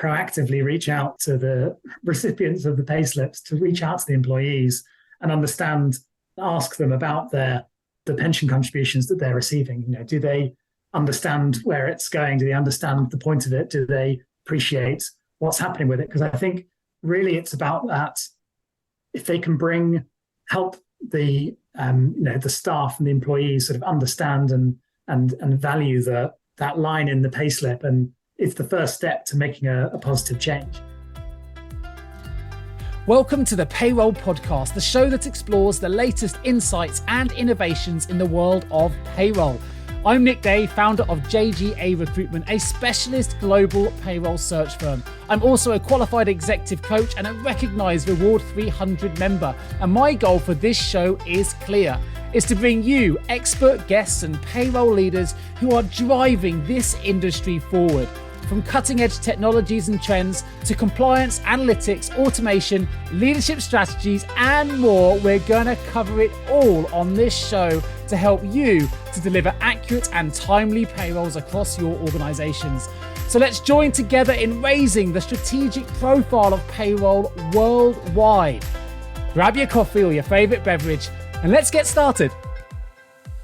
proactively reach out to the recipients of the payslips, to reach out to the employees and ask them about the pension contributions that they're receiving. Do they understand where it's going? Do they understand the point of it? Do they appreciate what's happening with it? Because I think really it's about that. If they can help the staff and the employees sort of understand and value that line in the payslip, and it's the first step to making a positive change. Welcome to the Payroll Podcast, the show that explores the latest insights and innovations in the world of payroll. I'm Nick Day, founder of JGA Recruitment, a specialist global payroll search firm. I'm also a qualified executive coach and a recognized Reward 300 member. And my goal for this show is clear. It's to bring you expert guests and payroll leaders who are driving this industry forward. From cutting-edge technologies and trends to compliance, analytics, automation, leadership strategies, and more, we're going to cover it all on this show to help you to deliver accurate and timely payrolls across your organizations. So let's join together in raising the strategic profile of payroll worldwide. Grab your coffee or your favorite beverage and let's get started.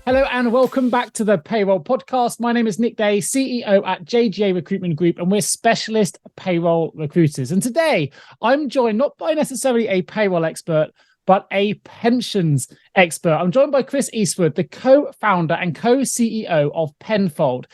Hello and welcome back to the Payroll Podcast. My name is Nick Day, CEO at JGA Recruitment Group, and we're specialist payroll recruiters. And today I'm joined not by necessarily a payroll expert, but a pensions expert. I'm joined by Chris Eastwood, the co-founder and co-CEO of Penfold,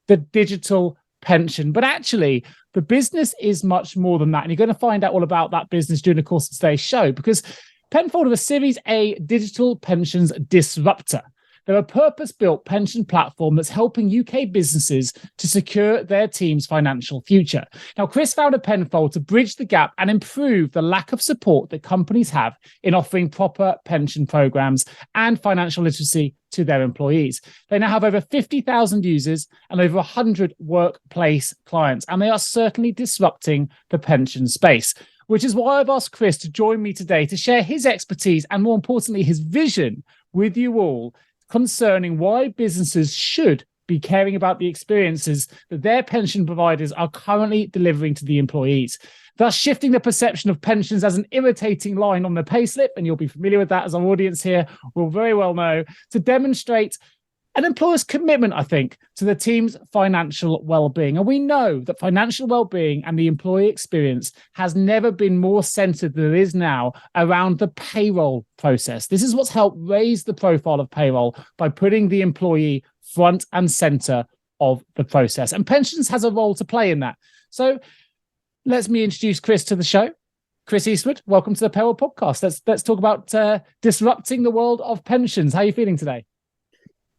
the digital pension. But actually, the business is much more than that. And you're going to find out all about that business during the course of today's show, because Penfold are a Series A digital pensions disruptor. They're a purpose-built pension platform that's helping UK businesses to secure their team's financial future. Now, Chris founded Penfold to bridge the gap and improve the lack of support that companies have in offering proper pension programs and financial literacy to their employees. They now have over 50,000 users and over 100 workplace clients, and they are certainly disrupting the pension space, which is why I've asked Chris to join me today to share his expertise and, more importantly, his vision with you all concerning why businesses should be caring about the experiences that their pension providers are currently delivering to the employees, thus shifting the perception of pensions as an irritating line on the payslip, and you'll be familiar with that as our audience here will very well know, to demonstrate an employer's commitment, I think, to the team's financial well-being. And we know that financial well-being and the employee experience has never been more centered than it is now around the payroll process. This is what's helped raise the profile of payroll by putting the employee front and center of the process. And pensions has a role to play in that. So let me introduce Chris to the show. Chris Eastwood, welcome to the Payroll Podcast. Let's talk about disrupting the world of pensions. How are you feeling today?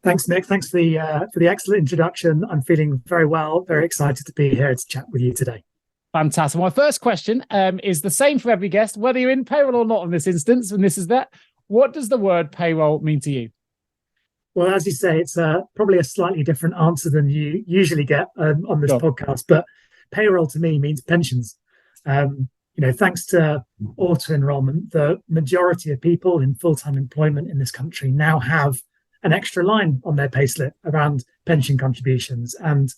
Thanks, Nick. Thanks for the excellent introduction. I'm feeling very well, very excited to be here to chat with you today. Fantastic. My first question is the same for every guest, whether you're in payroll or not in this instance, and this is that. What does the word payroll mean to you? Well, as you say, it's probably a slightly different answer than you usually get on this podcast, but payroll to me means pensions. Thanks to auto-enrollment, the majority of people in full-time employment in this country now have an extra line on their payslip around pension contributions. And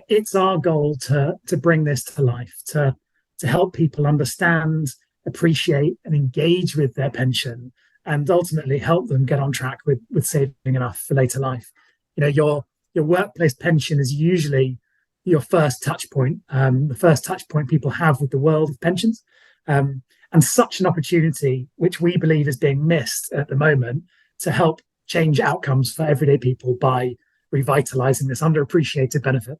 it's our goal to bring this to life, to help people understand, appreciate, and engage with their pension, and ultimately help them get on track with saving enough for later life. Your workplace pension is usually your first touch point, the first touch point people have with the world of pensions. And such an opportunity, which we believe is being missed at the moment, to help change outcomes for everyday people by revitalizing this underappreciated benefit.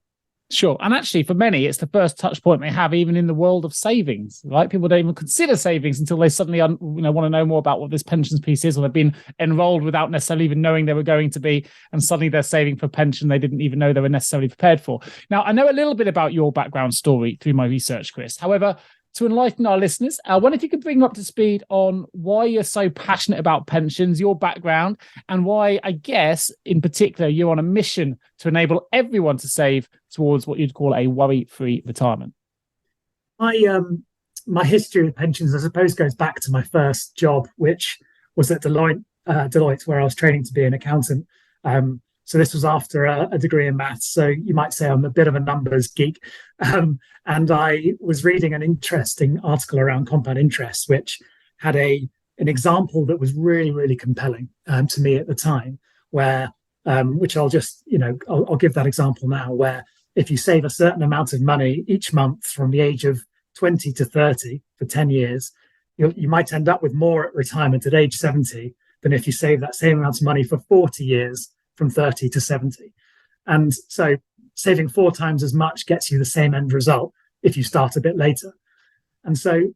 Sure. And actually, for many, it's the first touch point they have even in the world of savings, right? People don't even consider savings until they suddenly want to know more about what this pensions piece is, or they've been enrolled without necessarily even knowing they were going to be, and suddenly they're saving for pension they didn't even know they were necessarily prepared for. Now, I know a little bit about your background story through my research, Chris. However, to enlighten our listeners, I wonder if you could bring them up to speed on why you're so passionate about pensions, your background, and why, I guess, in particular, you're on a mission to enable everyone to save towards what you'd call a worry-free retirement. My history with pensions, I suppose, goes back to my first job, which was at Deloitte, where I was training to be an accountant. So this was after a degree in maths. So you might say I'm a bit of a numbers geek. And I was reading an interesting article around compound interest, which had an example that was really, really compelling to me at the time, where which I'll just, I'll give that example now, where if you save a certain amount of money each month from the age of 20 to 30 for 10 years, you might end up with more at retirement at age 70 than if you save that same amount of money for 40 years from 30 to 70. And so saving 4 times as much gets you the same end result if you start a bit later. And so,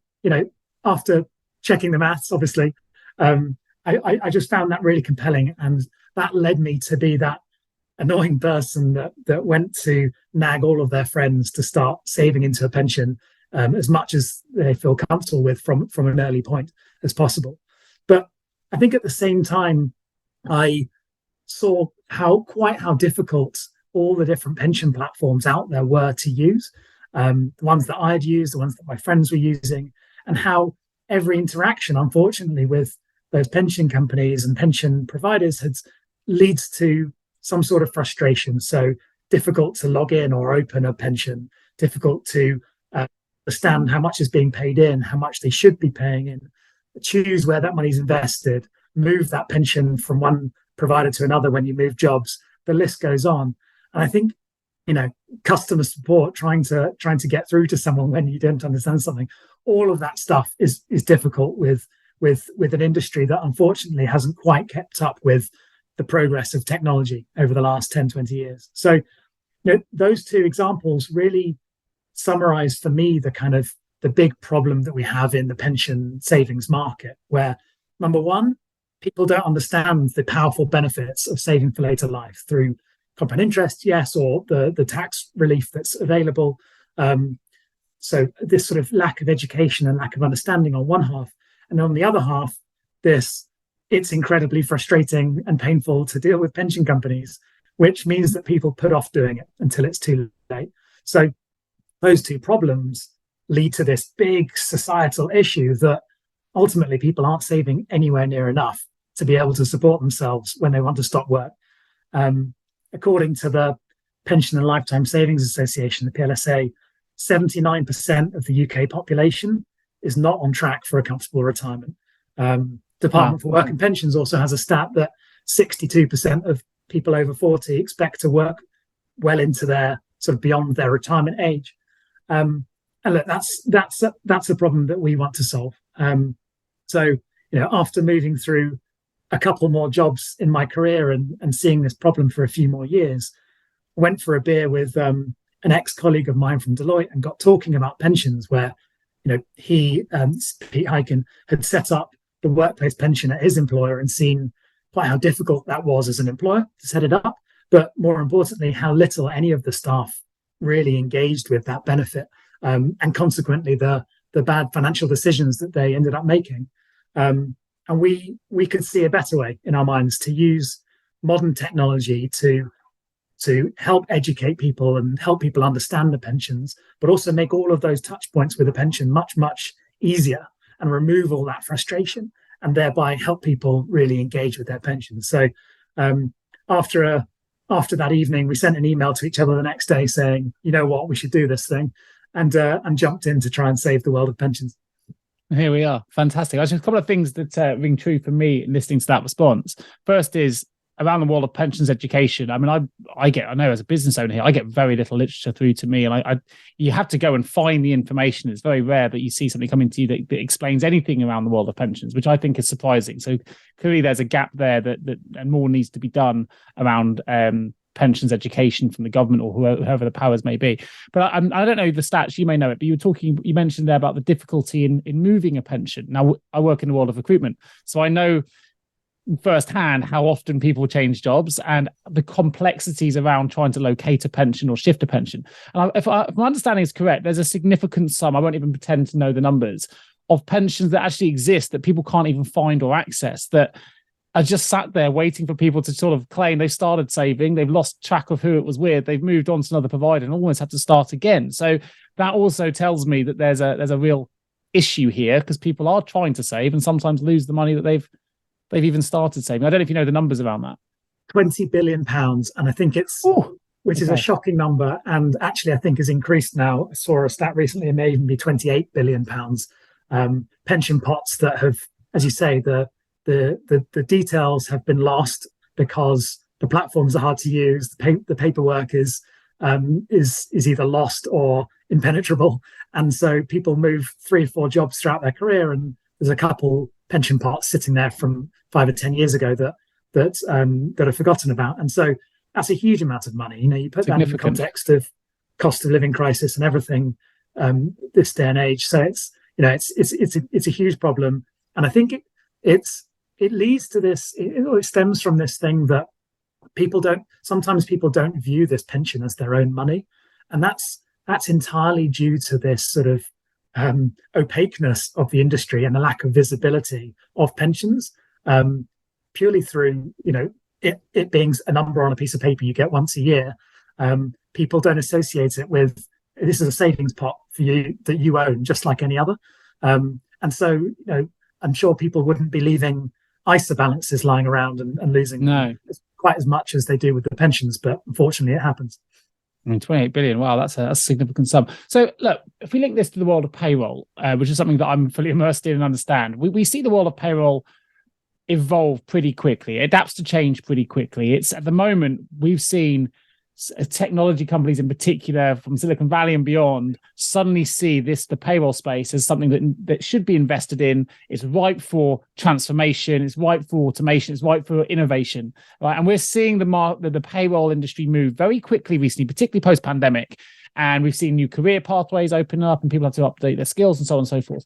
after checking the maths, obviously, I just found that really compelling. And that led me to be that annoying person that went to nag all of their friends to start saving into a pension as much as they feel comfortable with from an early point as possible. But I think at the same time, I saw how difficult all the different pension platforms out there were to use, the ones that I'd used, the ones that my friends were using, and how every interaction, unfortunately, with those pension companies and pension providers leads to some sort of frustration. So difficult to log in or open a pension, difficult to understand how much is being paid in, how much they should be paying in, choose where that money is invested, move that pension from one provider to another when you move jobs. The list goes on. And I think, customer support, trying to get through to someone when you don't understand something, all of that stuff is difficult with an industry that unfortunately hasn't quite kept up with the progress of technology over the last 10, 20 years. So, those two examples really summarize for me the big problem that we have in the pension savings market, where number one, people don't understand the powerful benefits of saving for later life through compound interest, yes, or the tax relief that's available. So this sort of lack of education and lack of understanding on one half, and on the other half, it's incredibly frustrating and painful to deal with pension companies, which means that people put off doing it until it's too late. So those two problems lead to this big societal issue that ultimately people aren't saving anywhere near enough to be able to support themselves when they want to stop work. According to the Pension and Lifetime Savings Association, the PLSA, 79% of the UK population is not on track for a comfortable retirement. Department for Work and Pensions also has a stat that 62% of people over 40 expect to work well into their sort of beyond their retirement age. And look, that's a problem that we want to solve. So, after moving through a couple more jobs in my career and seeing this problem for a few more years, I went for a beer with an ex-colleague of mine from Deloitte and got talking about pensions, where, Pete Hyken had set up the workplace pension at his employer and seen quite how difficult that was as an employer to set it up, but more importantly, how little any of the staff really engaged with that benefit, and consequently the bad financial decisions that they ended up making. And we could see a better way in our minds to use modern technology to help educate people and help people understand the pensions, but also make all of those touch points with a pension much, much easier and remove all that frustration, and thereby help people really engage with their pensions. So after that evening, we sent an email to each other the next day saying, you know what, we should do this thing, and jumped in to try and save the world of pensions. Here we are. Fantastic. There's a couple of things that ring true for me listening to that response. First is around the world of pensions education. I mean, I know as a business owner here, I get very little literature through to me, and you have to go and find the information. It's very rare that you see something coming to you that explains anything around the world of pensions, which I think is surprising. So clearly there's a gap there that and more needs to be done around pensions education from the government or whoever the powers may be. But I don't know the stats, you may know it, but you mentioned there about the difficulty in moving a pension. Now, I work in the world of recruitment, so I know firsthand how often people change jobs and the complexities around trying to locate a pension or shift a pension. And if my understanding is correct, there's a significant sum, I won't even pretend to know the numbers, of pensions that actually exist that people can't even find or access, that are just sat there waiting for people to sort of claim they've started saving, they've lost track of who it was with, they've moved on to another provider and almost had to start again. So that also tells me that there's a real issue here, because people are trying to save and sometimes lose the money that they've even started saving. I don't know if you know the numbers around that. £20 billion. And I think which is a shocking number. And actually, I think has increased now. I saw a stat recently, it may even be £28 billion. Pension pots that have, as you say, the details have been lost because the platforms are hard to use. The paperwork is either lost or impenetrable, and so people move 3 or 4 jobs throughout their career, and there's a couple pension pots sitting there from 5 or 10 years ago that are forgotten about, and so that's a huge amount of money. You put that in the context of cost of living crisis and everything this day and age. So it's a huge problem, and I think it leads to this. It stems from this thing that sometimes people don't view this pension as their own money, and that's entirely due to this sort of opaqueness of the industry and the lack of visibility of pensions, purely through it being a number on a piece of paper you get once a year. People don't associate it with, this is a savings pot for you that you own just like any other, and so I'm sure people wouldn't be leaving ISA balances lying around and losing quite as much as they do with the pensions, but unfortunately it happens. I mean, 28 billion. Wow, that's a significant sum. So look, if we link this to the world of payroll, which is something that I'm fully immersed in and understand, we see the world of payroll evolve pretty quickly. It adapts to change pretty quickly. It's at the moment, we've seen technology companies in particular from Silicon Valley and beyond suddenly see the payroll space as something that should be invested in. It's ripe for transformation. It's ripe for automation. It's ripe for innovation. Right? And we're seeing the payroll industry move very quickly recently, particularly post-pandemic. And we've seen new career pathways open up and people have to update their skills and so on and so forth.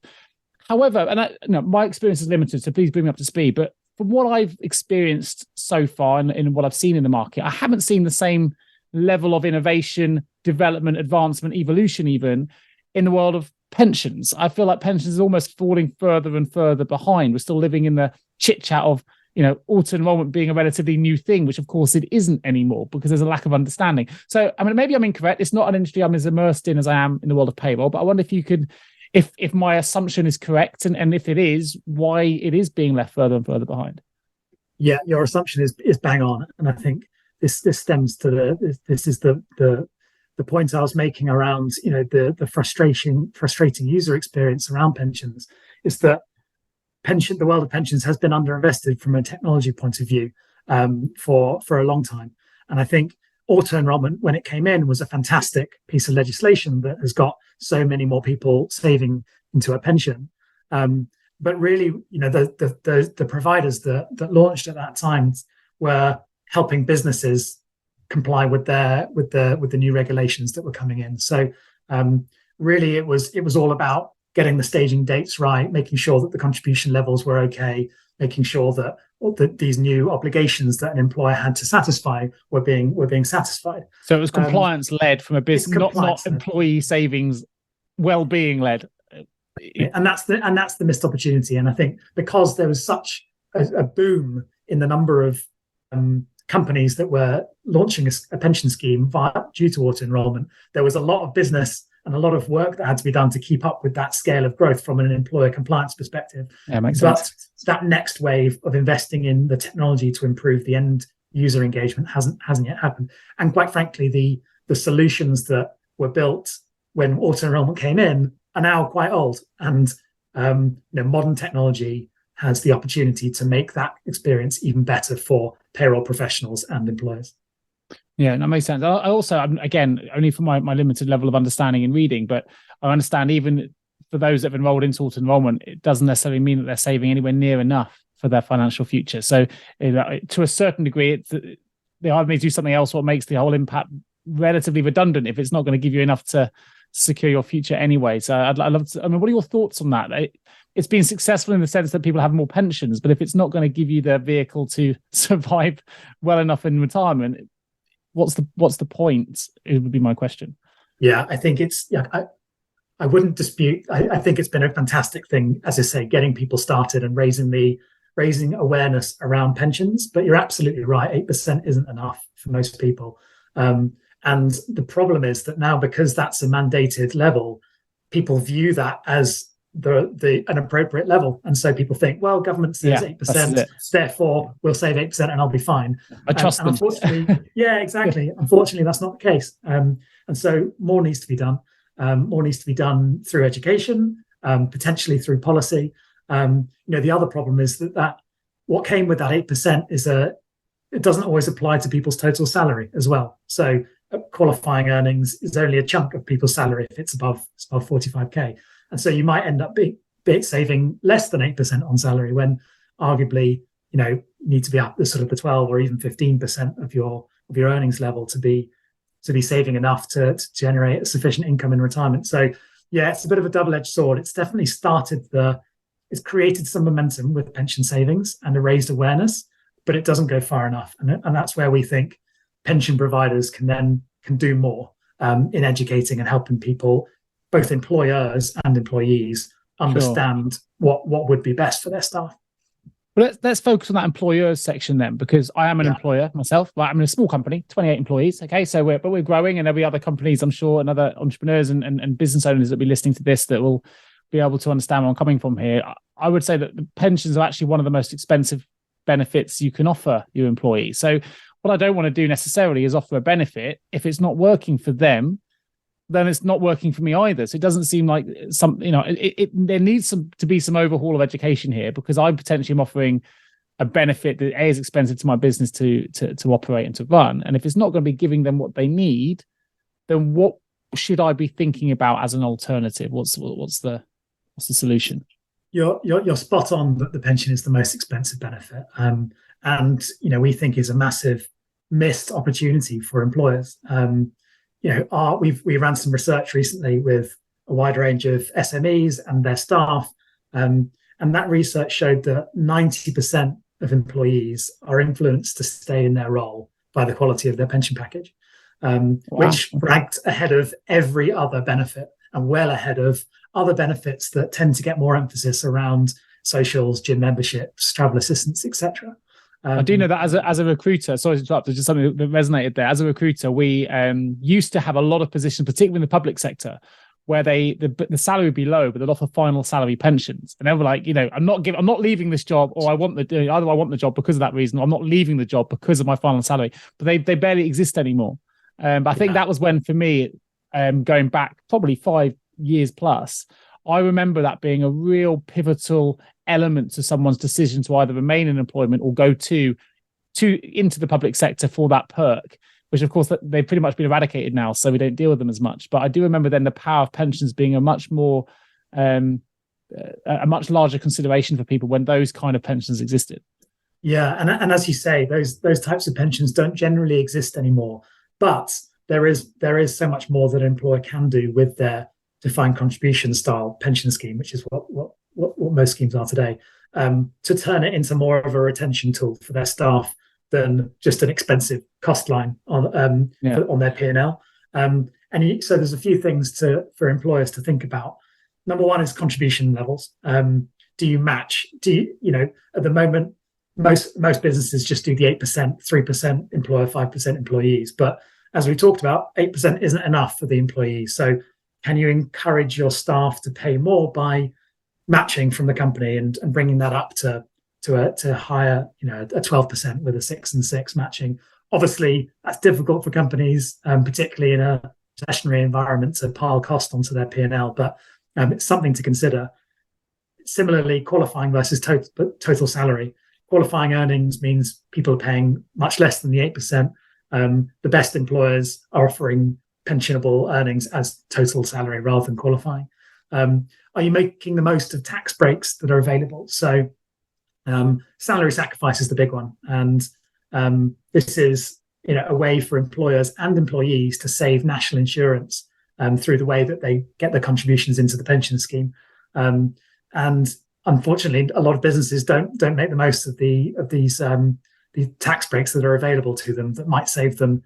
However, and my experience is limited, so please bring me up to speed. But from what I've experienced so far and what I've seen in the market, I haven't seen the same level of innovation, development, advancement, evolution, even in the world of pensions. I feel like pensions is almost falling further and further behind. We're still living in the chit chat of, auto enrollment being a relatively new thing, which of course it isn't anymore because there's a lack of understanding. So, I mean, maybe I'm incorrect. It's not an industry I'm as immersed in as I am in the world of payroll, but I wonder if you could, if my assumption is correct, and if it is, why it is being left further and further behind. Yeah, your assumption is bang on. And I think this stems to the point I was making around the frustrating user experience around pensions, is that the world of pensions has been underinvested from a technology point of view for a long time. And I think auto enrollment, when it came in, was a fantastic piece of legislation that has got so many more people saving into a pension. But really, the providers that launched at that time were helping businesses comply with the new regulations that were coming in. So really, it was all about getting the staging dates right, making sure that the contribution levels were okay, making sure that these new obligations that an employer had to satisfy were being satisfied. So it was compliance led from a business, not employee savings, well-being led. And that's the missed opportunity. And I think because there was such a boom in the number of companies that were launching a pension scheme due to auto enrollment, there was a lot of business and a lot of work that had to be done to keep up with that scale of growth from an employer compliance perspective. Yeah, makes sense. That next wave of investing in the technology to improve the end user engagement hasn't yet happened. And quite frankly, the solutions that were built when auto enrollment came in are now quite old. And modern technology has the opportunity to make that experience even better for payroll professionals and employers. Yeah, that makes sense. I also, again, only from my limited level of understanding and reading, but I understand even for those that have enrolled into auto enrollment, it doesn't necessarily mean that they're saving anywhere near enough for their financial future. So to a certain degree, they either may do something else or makes the whole impact relatively redundant if it's not going to give you enough to secure your future anyway. So I'd love to, what are your thoughts on that? It's been successful in the sense that people have more pensions, but if it's not going to give you the vehicle to survive well enough in retirement, what's the point? It would be my question. Yeah, I think I wouldn't dispute. I think it's been a fantastic thing, as I say, getting people started and raising awareness around pensions. But you're absolutely right. 8% isn't enough for most people. And the problem is that now, because that's a mandated level, people view that as an appropriate level. And so people think, well, government says 8%, therefore we'll save 8% and I'll be fine. I trust them. Unfortunately, exactly. Unfortunately, that's not the case. And so more needs to be done. More needs to be done through education, potentially through policy. The other problem is that what came with that 8% is it doesn't always apply to people's total salary as well. So qualifying earnings is only a chunk of people's salary if it's above 45k. And so you might end up saving less than 8% on salary when arguably, you need to be up to sort of the 12 or even 15% of your earnings level to be saving enough to generate a sufficient income in retirement. So yeah, it's a bit of a double-edged sword. It's definitely it's created some momentum with pension savings and a raised awareness, but it doesn't go far enough. And that's where we think pension providers can do more in educating and helping people, both employers and employees, understand what would be best for their staff. Well, let's focus on that employers section then, because I am an employer myself. I'm in a small company, 28 employees. Okay, so we're growing, and there'll be other companies, I'm sure, and other entrepreneurs and business owners that will be listening to this that will be able to understand where I'm coming from here. I would say that the pensions are actually one of the most expensive benefits you can offer your employees. So what I don't want to do necessarily is offer a benefit. If it's not working for them, then it's not working for me either. So it doesn't seem like there needs to be some overhaul of education here, because I potentially am offering a benefit that is expensive to my business to operate and to run. And if it's not going to be giving them what they need, then what should I be thinking about as an alternative? What's the solution? You're spot on that the pension is the most expensive benefit, and we think is a massive missed opportunity for employers. We ran some research recently with a wide range of SMEs and their staff, and that research showed that 90% of employees are influenced to stay in their role by the quality of their pension package, which ranked ahead of every other benefit and well ahead of other benefits that tend to get more emphasis around socials, gym memberships, travel assistance, etc. I do know that as a recruiter, sorry to interrupt, there's just something that resonated there. As a recruiter, we used to have a lot of positions, particularly in the public sector, where the salary would be low, but they'd offer final salary pensions. And they were like, I'm not leaving this job, or either I want the job because of that reason, or I'm not leaving the job because of my final salary. But they barely exist anymore. But I think that was when, for me, going back probably 5 years plus, I remember that being a real pivotal element to someone's decision to either remain in employment or go into the public sector for that perk, which of course they've pretty much been eradicated now, so we don't deal with them as much. But I do remember then the power of pensions being a much more a much larger consideration for people when those kind of pensions existed. Yeah, and as you say, those types of pensions don't generally exist anymore. But there is so much more that an employer can do with their defined contribution style pension scheme, which is what most schemes are today, to turn it into more of a retention tool for their staff than just an expensive cost line on their P&L. So there's a few things for employers to think about. Number one is contribution levels. Do you match? At the moment, most businesses just do the 8%, 3% employer, 5% employees. But as we talked about, 8% isn't enough for the employees. So can you encourage your staff to pay more by matching from the company and bringing that up to higher, a 12% with a 6 and 6 matching? Obviously, that's difficult for companies, particularly in a recessionary environment, to pile cost onto their P&L, but it's something to consider. Similarly, qualifying versus total salary. Qualifying earnings means people are paying much less than the 8%. The best employers are offering pensionable earnings as total salary rather than qualifying. Are you making the most of tax breaks that are available? So salary sacrifice is the big one. And this is a way for employers and employees to save national insurance through the way that they get their contributions into the pension scheme. And unfortunately, a lot of businesses don't make the most of these tax breaks that are available to them that might save them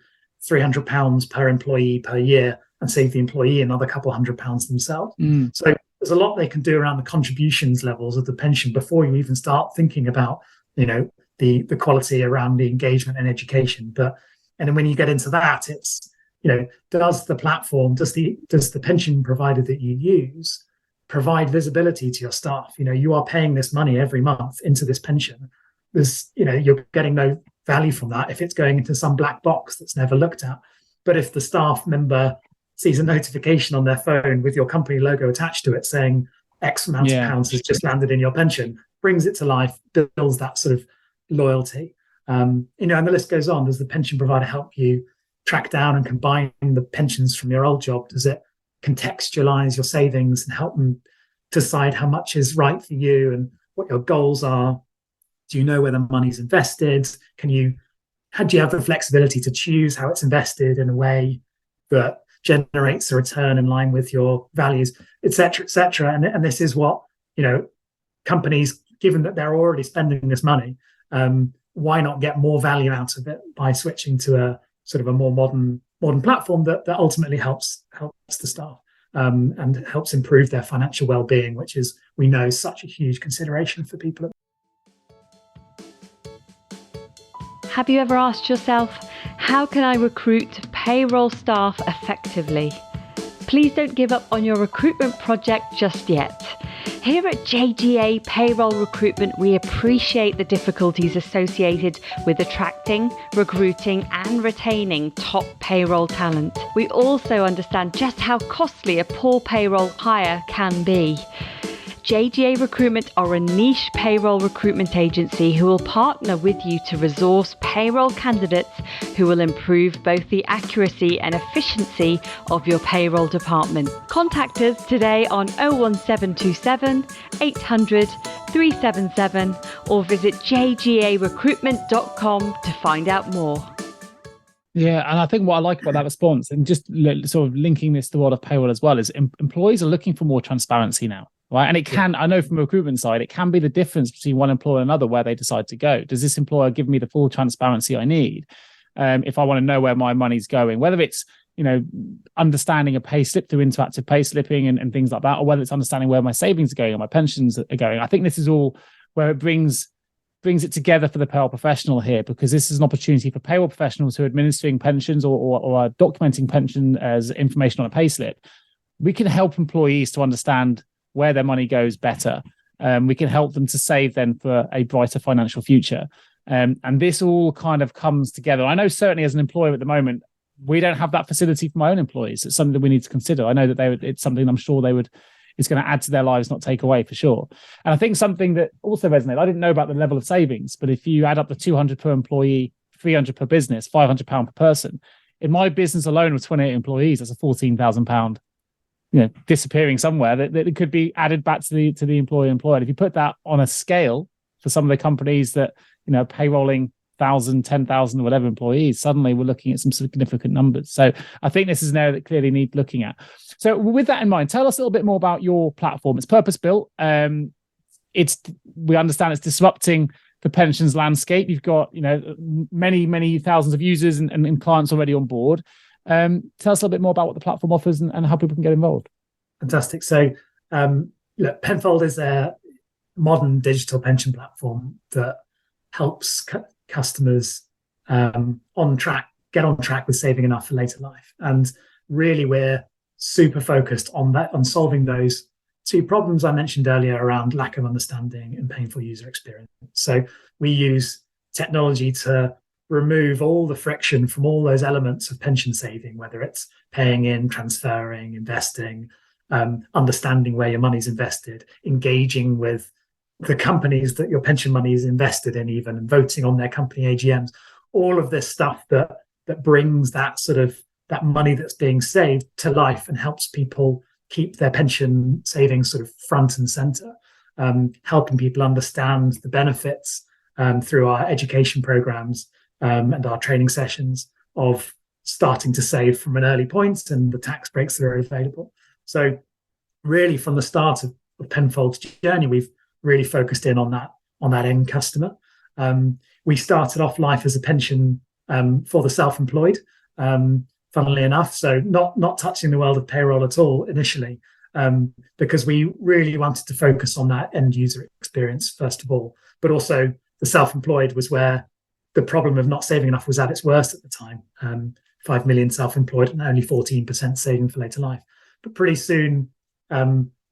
£300 per employee per year and save the employee another couple £100 themselves. So there's a lot they can do around the contributions levels of the pension before you even start thinking about, the quality around the engagement and education. And then when you get into that, it's, does the platform, does the pension provider that you use provide visibility to your staff. You are paying this money every month into this pension. You're getting no value from that if it's going into some black box that's never looked at. But if the staff member sees a notification on their phone with your company logo attached to it saying X amount of pounds has just landed in your pension, brings it to life, builds that sort of loyalty. And the list goes on. Does the pension provider help you track down and combine the pensions from your old job? Does it contextualize your savings and help them decide how much is right for you and what your goals are? Do you know where the money's invested? Do you have the flexibility to choose how it's invested in a way that generates a return in line with your values, et cetera, et cetera? And this is what, companies, given that they're already spending this money, why not get more value out of it by switching to a sort of a more modern platform that ultimately helps the staff and helps improve their financial well-being, which is, we know, such a huge consideration for people. Have you ever asked yourself, how can I recruit payroll staff effectively? Please don't give up on your recruitment project just yet. Here at JGA Payroll Recruitment, we appreciate the difficulties associated with attracting, recruiting and retaining top payroll talent. We also understand just how costly a poor payroll hire can be. JGA Recruitment are a niche payroll recruitment agency who will partner with you to resource payroll candidates who will improve both the accuracy and efficiency of your payroll department. Contact us today on 01727 800 377 or visit jgarecruitment.com to find out more. Yeah, and I think what I like about that response, and just sort of linking this to the world of payroll as well, is employees are looking for more transparency now. Right. And it can, I know from a recruitment side, it can be the difference between one employer and another where they decide to go. Does this employer give me the full transparency I need if I want to know where my money's going, whether it's, understanding a pay slip through interactive pay slipping and things like that, or whether it's understanding where my savings are going or my pensions are going. I think this is all where it brings it together for the payroll professional here, because this is an opportunity for payroll professionals who are administering pensions or are documenting pension as information on a pay slip. We can help employees to understand where their money goes better. We can help them to save then for a brighter financial future. And this all kind of comes together. I know certainly as an employer at the moment, we don't have that facility for my own employees. It's something that we need to consider. I know that it's something I'm sure it's going to add to their lives, not take away, for sure. And I think something that also resonated, I didn't know about the level of savings, but if you add up the 200 per employee, 300 per business, £500 per person, in my business alone with 28 employees, that's a £14,000 disappearing somewhere that could be added back to the employer. And if you put that on a scale for some of the companies that, payrolling 1,000, 10,000 or whatever employees, suddenly we're looking at some significant numbers. So I think this is an area that clearly needs looking at. So with that in mind, tell us a little bit more about your platform. It's purpose-built. We understand it's disrupting the pensions landscape. You've got, many, many thousands of users and clients already on board. Tell us a little bit more about what the platform offers and how people can get involved. Fantastic. So, Penfold is a modern digital pension platform that helps customers get on track with saving enough for later life. And really, we're super focused on solving those two problems I mentioned earlier around lack of understanding and painful user experience. So we use technology to remove all the friction from all those elements of pension saving, whether it's paying in, transferring, investing, understanding where your money's invested, engaging with the companies that your pension money is invested in, even, and voting on their company AGMs. All of this stuff that brings that that money that's being saved to life and helps people keep their pension savings sort of front and center, helping people understand the benefits through our education programs and our training sessions of starting to save from an early point and the tax breaks that are available. So really, from the start of Penfold's journey, we've really focused in on that end customer. We started off life as a pension for the self-employed, funnily enough, so not touching the world of payroll at all initially, because we really wanted to focus on that end user experience first of all, but also the self-employed was where the problem of not saving enough was at its worst at the time. 5 million self-employed and only 14% saving for later life. But pretty soon,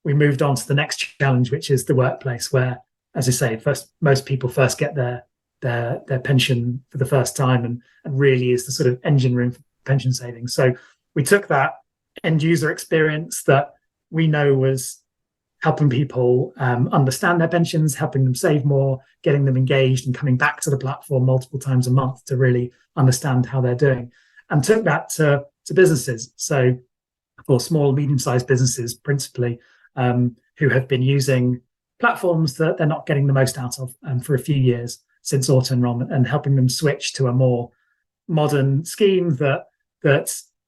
we moved on to the next challenge, which is the workplace, where, as I say, most people first get their pension for the first time, and really is the sort of engine room for pension savings. So we took that end user experience that we know was helping people understand their pensions, helping them save more, getting them engaged, and coming back to the platform multiple times a month to really understand how they're doing, and took that to businesses. So for small, medium-sized businesses, principally, who have been using platforms that they're not getting the most out of for a few years since auto-enrollment, and helping them switch to a more modern scheme that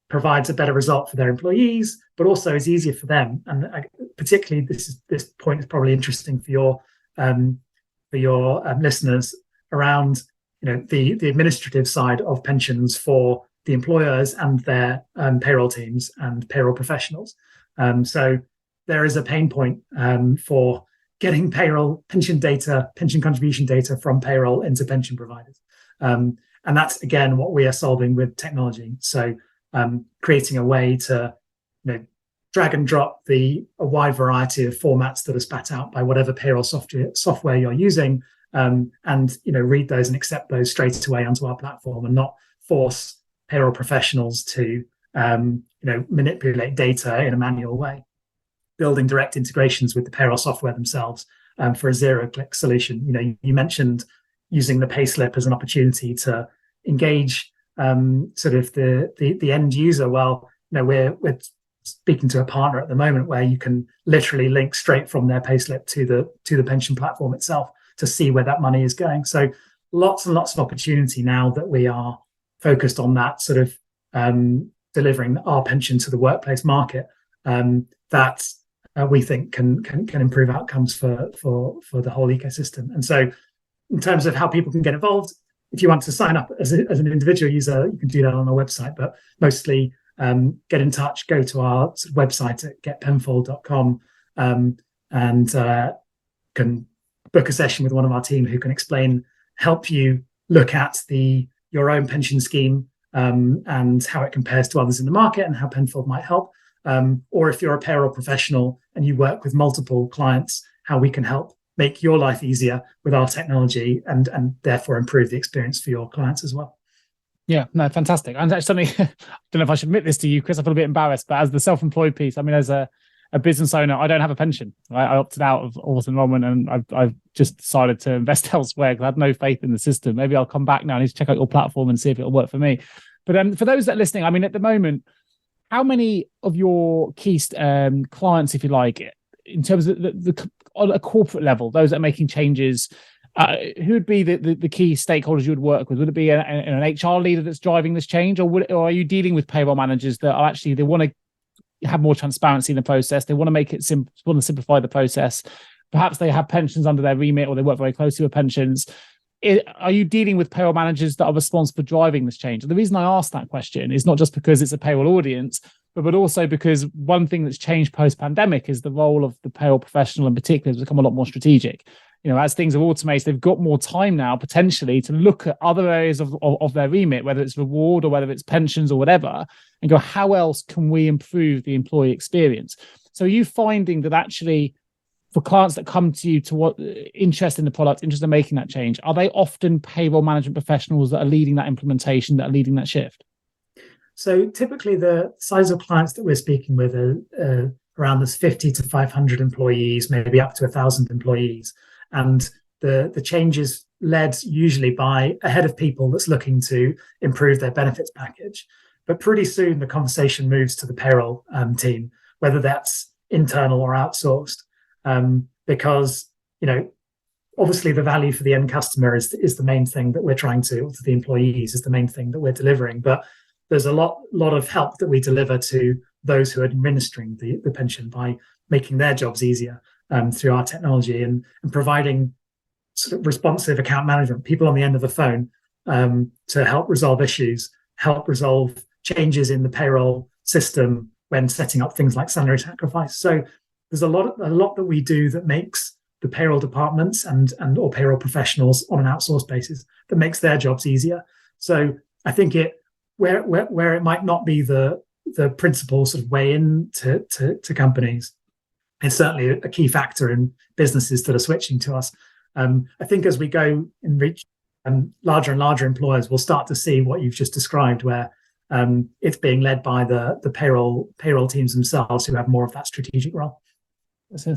provides a better result for their employees, but also is easier for them. And particularly, this point is probably interesting for your listeners around, the administrative side of pensions for the employers and their payroll teams and payroll professionals. So there is a pain point for getting payroll pension data, pension contribution data from payroll into pension providers. And that's, again, what we are solving with technology. So creating a way to drag and drop a wide variety of formats that are spat out by whatever payroll software you're using, and read those and accept those straight away onto our platform, and not force payroll professionals to manipulate data in a manual way. Building direct integrations with the payroll software themselves for a zero-click solution. You mentioned using the payslip as an opportunity to engage sort of the end user. Well, we're speaking to a partner at the moment where you can literally link straight from their payslip to the pension platform itself to see where that money is going. So lots and lots of opportunity now that we are focused on that sort of delivering our pension to the workplace market, that we think can improve outcomes for the whole ecosystem. And so, in terms of how people can get involved, if you want to sign up as an individual user, you can do that on our website. But mostly, get in touch. Go to our website at getpenfold.com and can book a session with one of our team who can help you look at your own pension scheme and how it compares to others in the market, and how Penfold might help. Or if you're a payroll professional and you work with multiple clients, how we can help make your life easier with our technology and therefore improve the experience for your clients as well. Yeah, no, fantastic. And that's something, I don't know if I should admit this to you, Chris, I feel a bit embarrassed, but as the self-employed piece, as a business owner, I don't have a pension. Right? I opted out of auto-enrollment, and I've just decided to invest elsewhere because I had no faith in the system. Maybe I'll come back now. I need to check out your platform and see if it'll work for me. But for those that are listening, at the moment, how many of your key clients, if you like, in terms of on a corporate level, those that are making changes, who would be the key stakeholders you would work with? Would it be an HR leader that's driving this change, or are you dealing with payroll managers that are actually, they want to have more transparency in the process, they want to make it want to simplify the process, perhaps they have pensions under their remit, or they work very closely with pensions? Are you dealing with payroll managers that are responsible for driving this change? And the reason I ask that question is not just because it's a payroll audience, but also because one thing that's changed post-pandemic is the role of the payroll professional in particular has become a lot more strategic. As things are automated, they've got more time now potentially to look at other areas of their remit, whether it's reward or whether it's pensions or whatever, and go, how else can we improve the employee experience? So are you finding that actually, for clients that come to you to what interest in the product, interest in making that change, are they often payroll management professionals that are leading that implementation, that are leading that shift? So typically the size of clients that we're speaking with are around this 50 to 500 employees, maybe up to 1,000 employees. And the change is led usually by a head of people that's looking to improve their benefits package. But pretty soon the conversation moves to the payroll team, whether that's internal or outsourced. Because, obviously the value for the end customer is the main thing that we're trying to the employees is the main thing that we're delivering. But there's a lot of help that we deliver to those who are administering the pension by making their jobs easier through our technology and providing sort of responsive account management, people on the end of the phone to help resolve issues, help resolve changes in the payroll system when setting up things like salary sacrifice. So there's a lot that we do that makes the payroll departments and or payroll professionals on an outsourced basis that makes their jobs easier. So I think where it might not be the principal sort of way in to companies, it's certainly a key factor in businesses that are switching to us. I think as we go and reach larger and larger employers, we'll start to see what you've just described, where it's being led by the payroll teams themselves, who have more of that strategic role.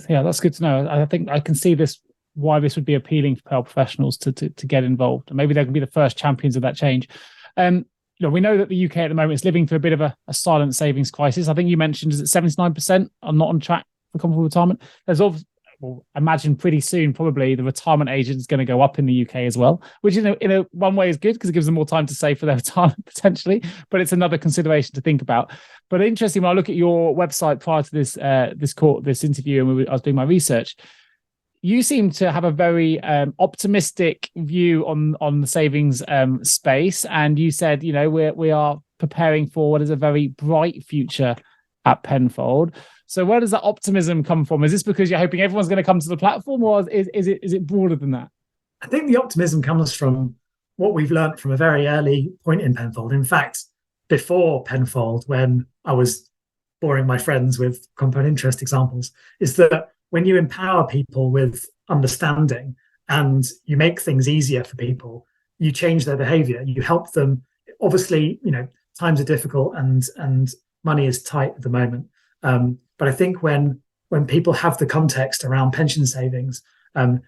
Yeah, that's good to know. I think I can see this, why this would be appealing for payroll professionals to get involved, and maybe they can be the first champions of that change. We know that the UK at the moment is living through a bit of a silent savings crisis. I think you mentioned, is it 79% are not on track for comfortable retirement? There's imagine pretty soon probably the retirement age is going to go up in the UK as well, which in a one way is good because it gives them more time to save for their retirement potentially, but it's another consideration to think about. But interesting, when I look at your website prior to this interview, and I was doing my research, you seem to have a very optimistic view on the savings space, and you said, we are preparing for what is a very bright future at Penfold. So where does that optimism come from? Is this because you're hoping everyone's going to come to the platform, or is it broader than that? I think the optimism comes from what we've learned from a very early point in Penfold. In fact, before Penfold, when I was boring my friends with compound interest examples, is that when you empower people with understanding and you make things easier for people, you change their behavior, you help them. Obviously, times are difficult and money is tight at the moment. But I think when people have the context around pension savings,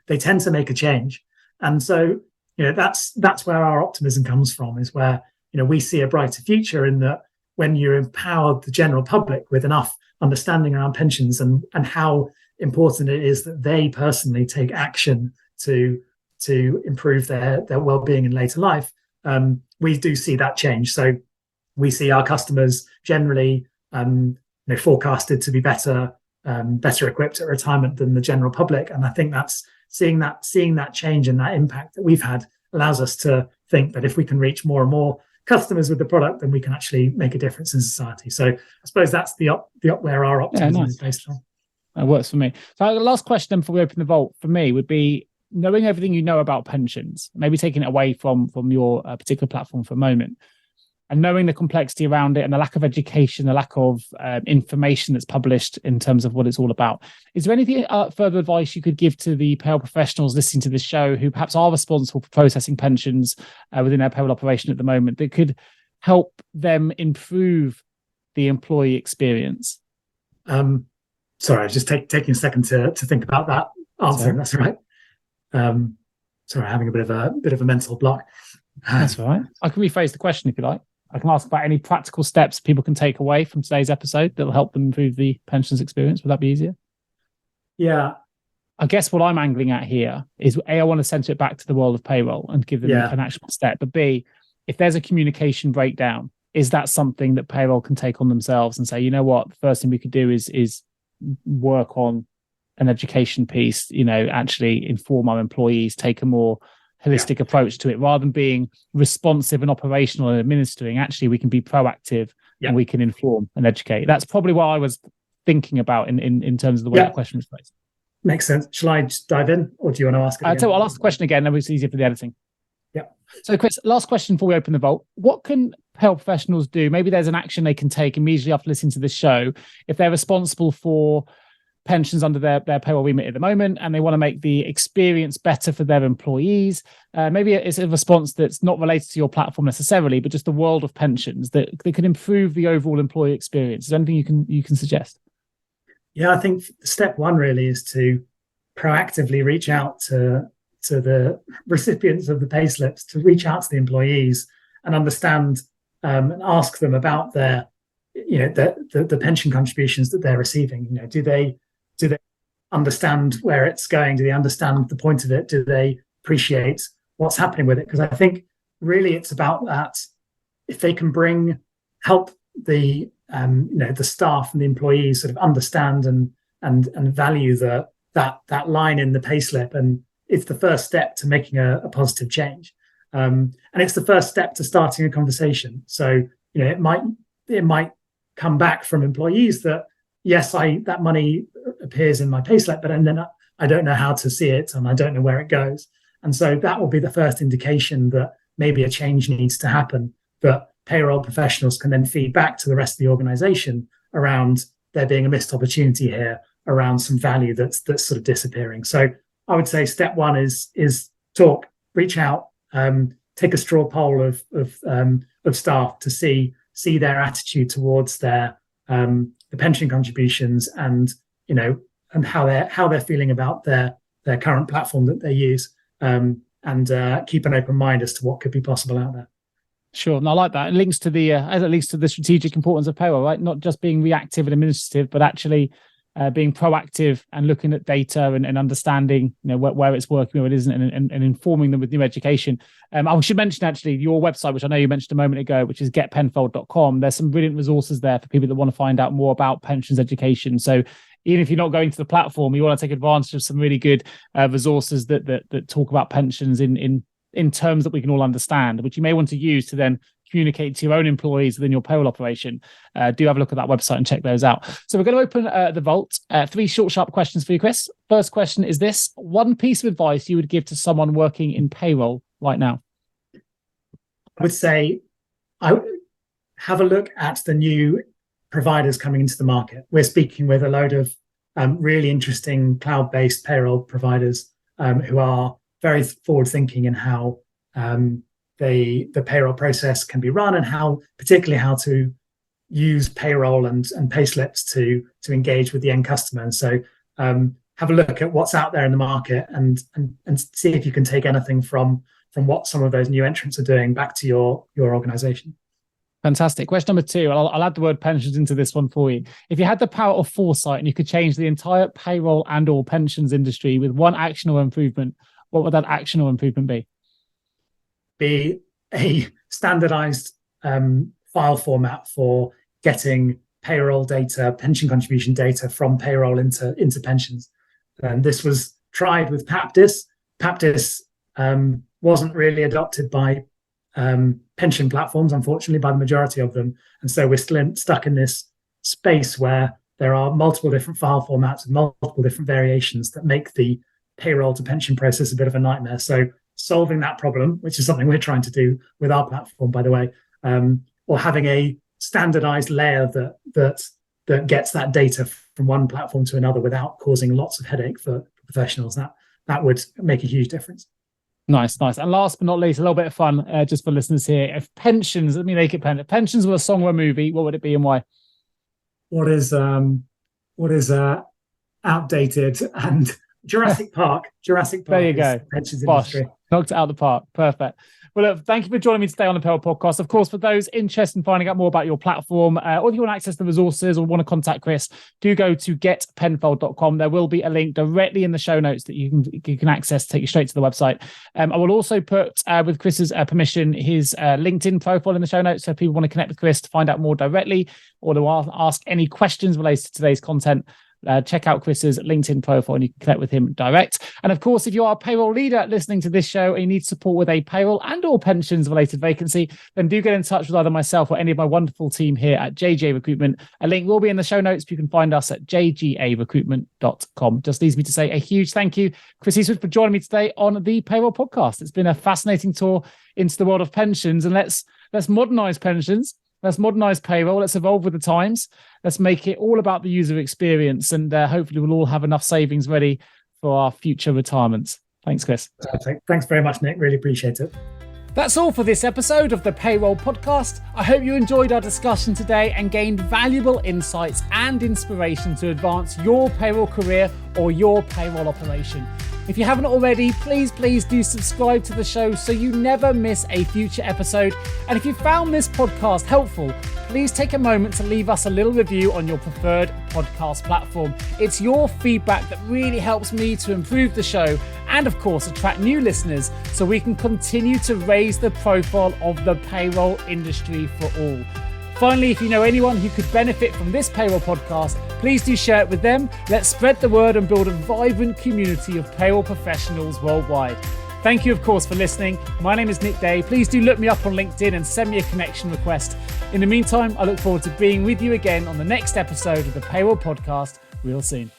they tend to make a change. And so, that's where our optimism comes from, is where, we see a brighter future in that when you empower the general public with enough understanding around pensions and how important it is that they personally take action to improve their well-being in later life, we do see that change. So we see our customers generally forecasted to be better equipped at retirement than the general public. And I think that's seeing that change and that impact that we've had allows us to think that if we can reach more and more customers with the product, then we can actually make a difference in society. So I suppose that's where our optimism is based on. That works for me. So the last question before we open the vault for me would be, knowing everything you know about pensions, maybe taking it away from your particular platform for a moment, and knowing the complexity around it and the lack of education, the lack of information that's published in terms of what it's all about. Is there anything further advice you could give to the payroll professionals listening to this show who perhaps are responsible for processing pensions within their payroll operation at the moment that could help them improve the employee experience? Sorry, I was just taking a second to think about that answer. That's all right. Sorry, having a bit of a mental block. That's all right. I can rephrase the question if you like. I can ask about any practical steps people can take away from today's episode that will help them improve the pensions experience. Would that be easier? Yeah. I guess what I'm angling at here is, A, I want to center it back to the world of payroll and give them an actionable step. But B, if there's a communication breakdown, is that something that payroll can take on themselves and say, you know what, the first thing we could do is work on an education piece, actually inform our employees, take a more holistic approach to it, rather than being responsive and operational and administering. Actually, we can be proactive and we can inform and educate. That's probably what I was thinking about in terms of the way the question was phrased. Makes sense. Shall I just dive in, or do you want to ask it again? I'll ask the question again, then it's easier for the editing. Yeah. So Chris, last question before we open the vault. What can payroll professionals do? Maybe there's an action they can take immediately after listening to this show if they're responsible for pensions under their payroll remit at the moment, and they want to make the experience better for their employees. Maybe it's a response that's not related to your platform necessarily, but just the world of pensions that can improve the overall employee experience. Is there anything you can suggest? Yeah, I think step one really is to proactively reach out to the recipients of the payslips, to reach out to the employees and understand and ask them about their, the pension contributions that they're receiving. Do they understand where it's going? Do they understand the point of it? Do they appreciate what's happening with it? Because I think really it's about that. If they can help the staff and the employees sort of understand and value that line in the payslip, and it's the first step to making a positive change, and it's the first step to starting a conversation. So it might come back from employees that, yes, that money appears in my payslip, but then I don't know how to see it and I don't know where it goes. And so that will be the first indication that maybe a change needs to happen, that payroll professionals can then feed back to the rest of the organization around there being a missed opportunity here, around some value that's sort of disappearing. So I would say step one is talk, reach out, take a straw poll of staff to see their attitude towards the pension contributions, and and how they're feeling about their current platform that they use, and keep an open mind as to what could be possible out there. Sure, and I like that. It links to the strategic importance of payroll, right? Not just being reactive and administrative, but actually being proactive and looking at data and understanding, where it's working, where it isn't, and informing them with new education. I should mention actually your website, which I know you mentioned a moment ago, which is getpenfold.com. There's some brilliant resources there for people that want to find out more about pensions education. So even if you're not going to the platform, you want to take advantage of some really good resources that talk about pensions in terms that we can all understand, which you may want to use to then communicate to your own employees within your payroll operation. Do have a look at that website and check those out. So we're going to open the vault. 3 short, sharp questions for you, Chris. First question is this: one piece of advice you would give to someone working in payroll right now? I would say I would have a look at the new providers coming into the market. We're speaking with a load of really interesting cloud-based payroll providers who are very forward-thinking in how the payroll process can be run, and particularly how to use payroll and payslips to engage with the end customer. And so have a look at what's out there in the market and see if you can take anything from what some of those new entrants are doing back to your organization. Fantastic. Question number 2. I'll add the word pensions into this one for you. If you had the power of foresight and you could change the entire payroll and or pensions industry with one action or improvement, what would that action or improvement be? Be a standardized file format for getting payroll data, pension contribution data from payroll into pensions. And this was tried with PAPDIS. PAPDIS wasn't really adopted by pension platforms, unfortunately, by the majority of them. And so we're still stuck in this space where there are multiple different file formats and multiple different variations that make the payroll to pension process a bit of a nightmare. So solving that problem, which is something we're trying to do with our platform, by the way, or having a standardized layer that gets that data from one platform to another without causing lots of headache for professionals, that would make a huge difference. Nice. And last but not least, a little bit of fun just for listeners here. If pensions, let me make it pen. If pensions were a song or a movie, what would it be and why? What is outdated and Jurassic Park. There you go. Pensions Bosh. industry. Knocked it out of the park. Perfect. Well, look, thank you for joining me today on the Payroll Podcast. Of course, for those interested in finding out more about your platform, or if you want to access the resources or want to contact Chris, do go to getpenfold.com. There will be a link directly in the show notes that you can access to take you straight to the website. I will also put, with Chris's permission, his LinkedIn profile in the show notes, so if people want to connect with Chris to find out more directly or to ask any questions related to today's content. Check out Chris's LinkedIn profile and you can connect with him direct. And of course, if you are a payroll leader listening to this show and you need support with a payroll and or pensions related vacancy, then do get in touch with either myself or any of my wonderful team here at JGA Recruitment. A link will be in the show notes. You can find us at jgarecruitment.com. Just leaves me to say a huge thank you, Chris Eastwood, for joining me today on the Payroll Podcast. It's been a fascinating tour into the world of pensions, and let's modernize pensions. Let's modernize payroll. Let's evolve with the times. Let's make it all about the user experience, and hopefully we'll all have enough savings ready for our future retirements. Thanks, Chris. Perfect. Thanks very much, Nick. Really appreciate it. That's all for this episode of the Payroll Podcast. I hope you enjoyed our discussion today and gained valuable insights and inspiration to advance your payroll career or your payroll operation. If you haven't already, please do subscribe to the show so you never miss a future episode. And if you found this podcast helpful, please take a moment to leave us a little review on your preferred podcast platform. It's your feedback that really helps me to improve the show and, of course, attract new listeners so we can continue to raise the profile of the payroll industry for all. Finally, if you know anyone who could benefit from this Payroll Podcast, please do share it with them. Let's spread the word and build a vibrant community of payroll professionals worldwide. Thank you, of course, for listening. My name is Nick Day. Please do look me up on LinkedIn and send me a connection request. In the meantime, I look forward to being with you again on the next episode of the Payroll Podcast real soon.